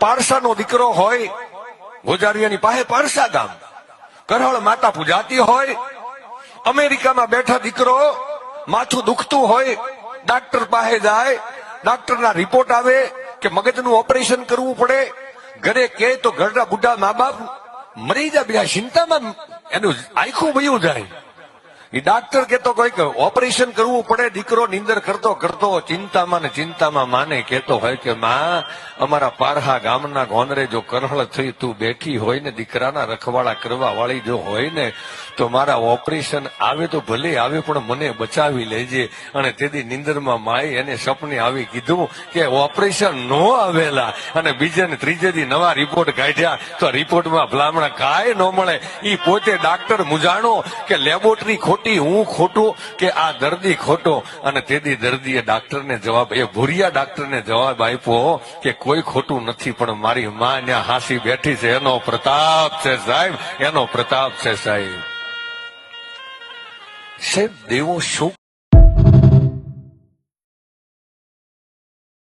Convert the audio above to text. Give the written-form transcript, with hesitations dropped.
પારસાનો દીકરો હોય, ગોજારિયાની પાસે પારસા ગામ, કરહળ માતા પૂજાતી હોય, અમેરિકામાં બેઠા દીકરો માથું દુખતું હોય, ડાક્ટર પાસે જાય, ડાક્ટરના રિપોર્ટ આવે કે મગજનું ઓપરેશન કરવું પડે, ઘરે કે તો ઘરના બુઢા મા બાપ મરી જાય, બીજા ચિંતામાં એનું આખું વયું જાય. એ ડાક્ટર કેતો કોઈક ઓપરેશન કરવું પડે, દીકરો નીંદર કરતો કરતો ચિંતામાં ને ચિંતામાં માને કેતો હોય કે માં, અમારા પારહા ગામના ગોંદરે જો કરહળ થઈ તું બેઠી હોય ને, દીકરાના રખવાળા કરવા વાળી જો હોય ને, તો મારા ઓપરેશન આવે તો ભલે આવે પણ મને બચાવી લેજે. અને તેથી નીંદરમાં માય એને સપને આવી કીધું કે ઓપરેશન નો આવેલા, અને બીજે ને ત્રીજે દી નવા રિપોર્ટ કાઢ્યા તો રિપોર્ટમાં ભલામણા કાંઈ ન મળે. ઈ પોતે ડાક્ટર મુજાણો કે લેબોરેટરી ખોટી, હું ખોટું કે આ દર્દી ખોટો. અને તેથી દર્દીએ ડાક્ટરને જવાબ, એ ભૂરિયા ડાક્ટરને જવાબ આપ્યો કે કોઈ ખોટું નથી, પણ મારી માં ત્યાં હાસી બેઠી છે, એનો પ્રતાપ છે સાહેબ, એનો પ્રતાપ છે સાહેબ. સાહેબ દેવો શું